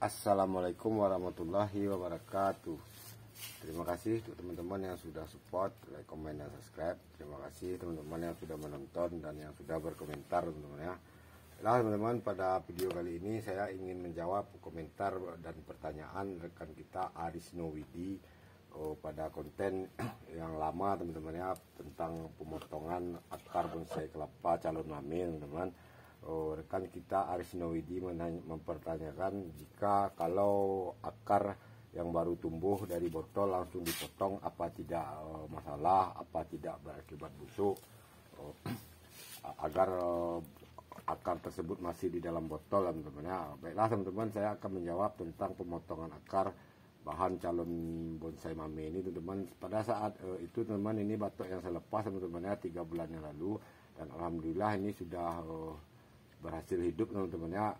Assalamualaikum warahmatullahi wabarakatuh. Terima kasih untuk teman-teman yang sudah support, like, komen, dan subscribe. Terima kasih teman-teman yang sudah menonton dan yang sudah berkomentar, teman-teman ya. Nah teman-teman, pada video kali ini saya ingin menjawab komentar dan pertanyaan rekan kita Aris Nowidi pada konten yang lama, teman-teman ya, tentang pemotongan akar bonsai kelapa calon mame, teman-teman. Rekan kita Aris Nowidi mempertanyakan, jika kalau akar yang baru tumbuh dari botol langsung dipotong, apa tidak masalah, apa tidak berakibat busuk, agar akar tersebut masih di dalam botol, teman-teman ya. Baiklah teman-teman, saya akan menjawab tentang pemotongan akar bahan calon bonsai mame ini, teman-teman. Pada saat itu teman-teman, ini batok yang saya lepas, teman-teman ya, 3 bulan yang lalu, dan alhamdulillah ini sudah berhasil hidup, teman-teman ya.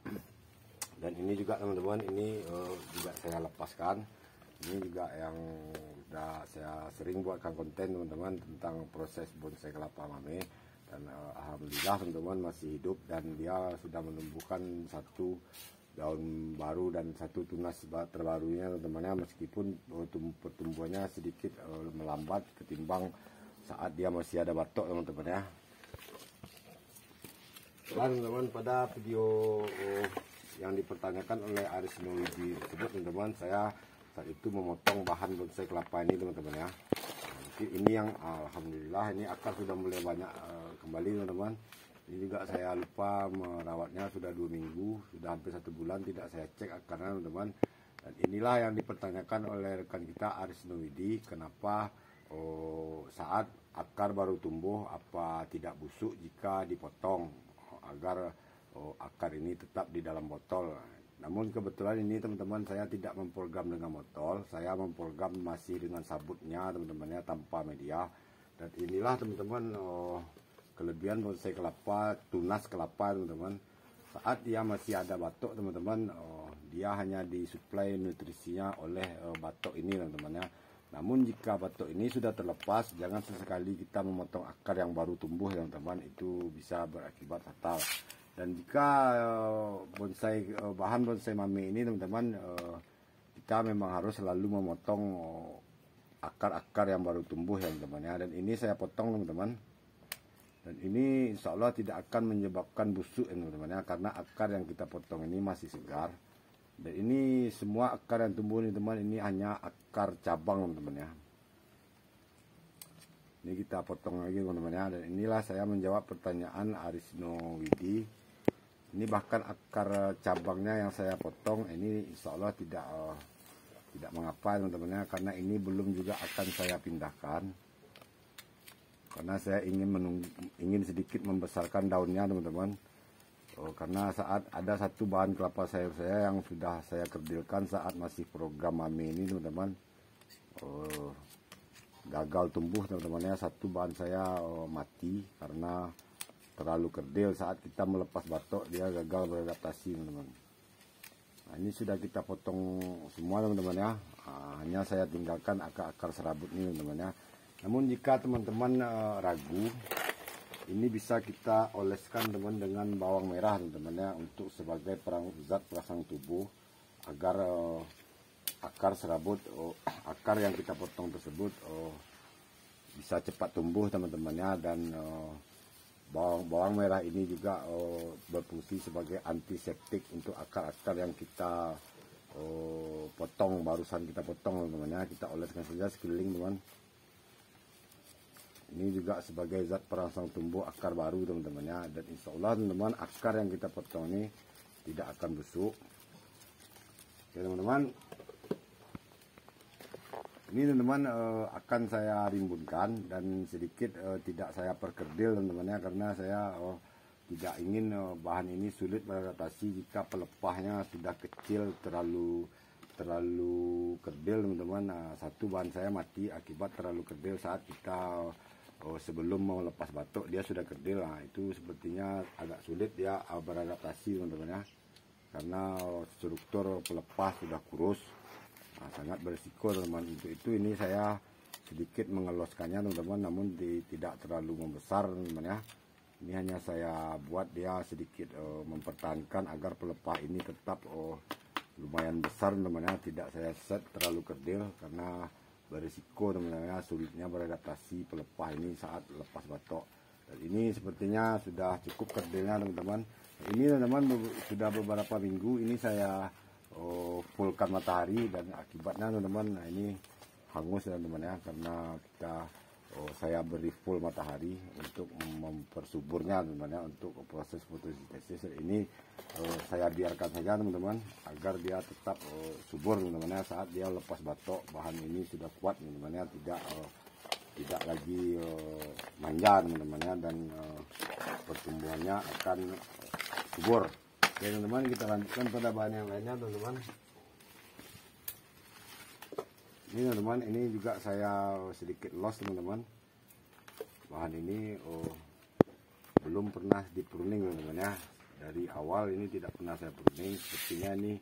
Dan ini juga teman-teman, ini juga saya lepaskan. Ini juga yang sudah saya sering buatkan konten, teman-teman, tentang proses bonsai kelapa mame. Dan alhamdulillah teman-teman masih hidup, dan dia sudah menumbuhkan satu daun baru dan satu tunas terbarunya, teman-teman ya, meskipun pertumbuhannya sedikit melambat ketimbang saat dia masih ada batok, teman-teman ya. Teman-teman, pada video yang dipertanyakan oleh Aris Nowidi tersebut, teman-teman, saya saat itu memotong bahan bonsai kelapa ini, teman-teman ya. Mungkin ini yang alhamdulillah ini akar sudah mulai banyak kembali, teman-teman. Ini juga saya lupa merawatnya, sudah 2 minggu, sudah hampir 1 bulan tidak saya cek akarnya, teman-teman. Dan inilah yang dipertanyakan oleh rekan kita Aris Nowidi, kenapa saat akar baru tumbuh apa tidak busuk jika dipotong, agar akar ini tetap di dalam botol. Namun kebetulan ini, teman-teman, saya tidak memprogram dengan botol, saya memprogram masih dengan sabutnya, teman-teman ya, tanpa media. Dan inilah teman-teman kelebihan bonsai kelapa, tunas kelapa, teman-teman. Saat dia masih ada batok, teman-teman, dia hanya disuplai nutrisinya oleh batok ini, teman-teman ya. Namun jika batok ini sudah terlepas, jangan sesekali kita memotong akar yang baru tumbuh, teman-teman, itu bisa berakibat fatal. Dan jika bahan bonsai mame ini, teman-teman, kita memang harus selalu memotong akar-akar yang baru tumbuh, teman-teman ya. Dan ini saya potong, teman-teman. Dan ini insya Allah tidak akan menyebabkan busuk, teman-teman ya, karena akar yang kita potong ini masih segar. Dan ini semua akar yang tumbuh ini, teman, ini hanya akar cabang, teman-teman ya. Ini kita potong lagi, teman-teman ya. Dan inilah saya menjawab pertanyaan Aris Nowidi. Ini bahkan akar cabangnya yang saya potong ini insya Allah tidak mengapa, teman-teman ya, karena ini belum juga akan saya pindahkan. Karena saya ingin sedikit membesarkan daunnya, teman-teman. Karena saat ada satu bahan kelapa sayur saya yang sudah saya kerdilkan saat masih program mame ini, teman-teman, gagal tumbuh, teman-teman ya. Satu bahan saya mati karena terlalu kerdil. Saat kita melepas batok, dia gagal beradaptasi, teman-teman. Nah, ini sudah kita potong semua, teman-teman ya. Hanya saya tinggalkan akar-akar serabut ini, teman-teman ya. Namun jika teman-teman ragu, ini bisa kita oleskan, teman, dengan bawang merah, teman-teman ya, untuk sebagai zat perangsang tubuh agar akar serabut, akar yang kita potong tersebut bisa cepat tumbuh, teman-teman ya. Dan bawang merah ini juga berfungsi sebagai antiseptik untuk akar-akar yang kita potong, barusan kita potong, teman-teman ya. Kita oleskan saja sekeliling, teman. Ini juga sebagai zat perangsang tumbuh akar baru, teman-teman ya. Dan insya Allah, teman-teman, akar yang kita potong ini tidak akan busuk. Oke, teman-teman, ini, teman-teman, akan saya rimbunkan dan sedikit tidak saya perkerdil, teman-teman ya, karena saya tidak ingin bahan ini sulit beradaptasi jika pelepahnya sudah kecil, terlalu kerdil, teman-teman. Nah, satu bahan saya mati akibat terlalu kerdil saat kita sebelum mau lepas batok, dia sudah kerdil. Nah, itu sepertinya agak sulit dia beradaptasi, teman-teman ya, karena struktur pelepah sudah kurus. Nah, sangat berisiko, teman-teman. Untuk itu ini saya sedikit mengeloskannya, teman-teman, namun tidak terlalu membesar, teman-teman ya. Ini hanya saya buat dia sedikit mempertahankan agar pelepah ini tetap lumayan besar teman-teman ya, tidak saya set terlalu kerdil karena berisiko teman-teman ya, sulitnya beradaptasi pelepah ini saat lepas batok. Dan ini sepertinya sudah cukup kerdilnya teman-teman. Ini teman-teman sudah beberapa minggu ini saya fullkan matahari, dan akibatnya teman-teman, nah ini hangus teman-teman ya, karena saya beri full matahari untuk mempersuburnya teman-teman ya, untuk proses fotosintesis ini. Saya biarkan saja teman-teman agar dia tetap subur teman-teman ya, saat dia lepas batok bahan ini sudah kuat teman-teman ya, tidak lagi manja teman-teman ya, dan pertumbuhannya akan subur. Oke teman-teman, kita lanjutkan pada bahan yang lainnya teman-teman. Ini teman-teman, ini juga saya sedikit loss teman-teman. Bahan ini belum pernah di pruning teman-teman ya. Dari awal ini tidak pernah saya pruning. Sepertinya ini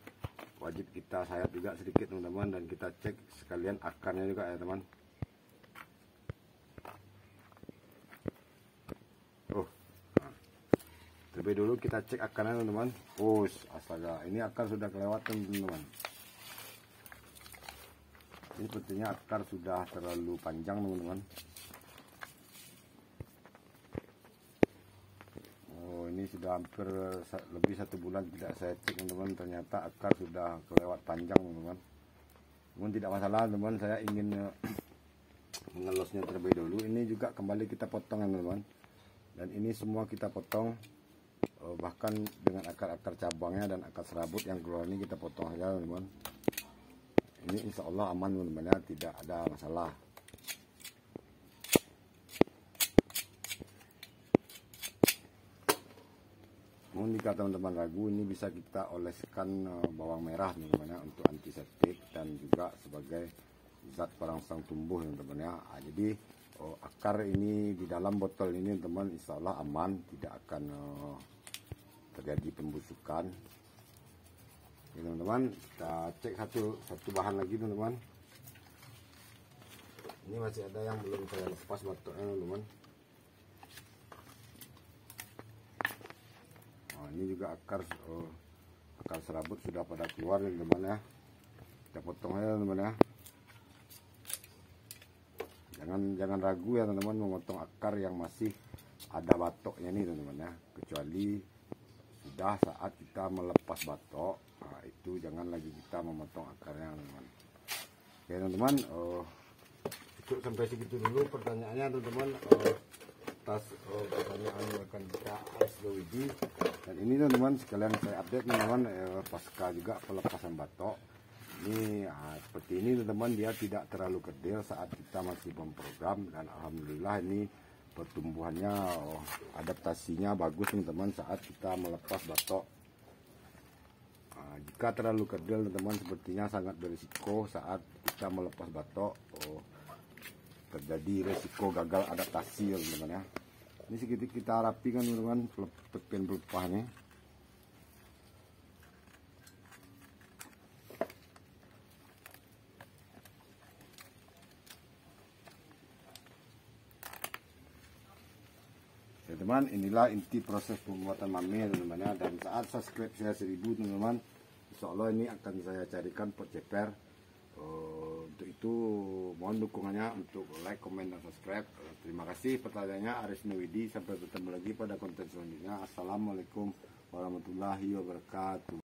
wajib kita sayat juga sedikit teman-teman, dan kita cek sekalian akarnya juga ya teman. Terlebih dulu kita cek akarnya teman-teman. Astaga, ini akar sudah kelewatan teman-teman. Ini sepertinya akar sudah terlalu panjang teman-teman. Ini sudah hampir lebih 1 bulan tidak saya cek teman-teman. Ternyata akar sudah kelewat panjang teman-teman. Namun tidak masalah teman-teman, saya ingin mengelosnya terlebih dulu. Ini juga kembali kita potong teman-teman. Dan ini semua kita potong, bahkan dengan akar-akar cabangnya dan akar serabut yang keluar ini kita potong saja teman-teman. Ini insya Allah aman teman-teman ya, tidak ada masalah. Namun jika teman-teman ragu, ini bisa kita oleskan bawang merah teman-teman ya, untuk antiseptik dan juga sebagai zat perangsang tumbuh teman-teman ya. Jadi akar ini di dalam botol ini teman-teman insya Allah aman, tidak akan terjadi pembusukan. Oke, teman-teman, kita cek satu bahan lagi teman-teman. Ini masih ada yang belum saya lepas batoknya teman-teman. Ini juga akar serabut sudah pada keluar teman-teman ya. Kita potong aja teman-teman ya. Jangan ragu ya teman-teman memotong akar yang masih ada batoknya nih teman-teman ya, kecuali sudah saat kita melepas batok. Nah, itu jangan lagi kita memotong akarnya teman-teman. Oke teman-teman, cukup sampai segitu dulu pertanyaannya teman-teman. Atas pertanyaan rekan kita Asloidi. Dan ini teman-teman sekalian saya update teman-teman, pasca juga pelepasan batok. Ini seperti ini teman-teman, dia tidak terlalu kerdil saat kita masih memprogram, dan alhamdulillah ini pertumbuhannya adaptasinya bagus teman-teman saat kita melepas batok. Jika terlalu kerdil teman-teman, sepertinya sangat berisiko saat kita melepas batok terjadi resiko gagal adaptasi teman-teman ya. Ini sedikit kita rapikan teman-teman tepian pelepahnya. Teman-teman, inilah inti proses pembuatan mame teman-teman ya. Dan saat subscribe saya 1000 teman-teman, insya Allah ini akan saya carikan pot ceper. Untuk itu mohon dukungannya untuk like, komen, dan subscribe. Terima kasih. Pertanyaannya Aris Nuwidi. Sampai bertemu lagi pada konten selanjutnya. Assalamualaikum warahmatullahi wabarakatuh.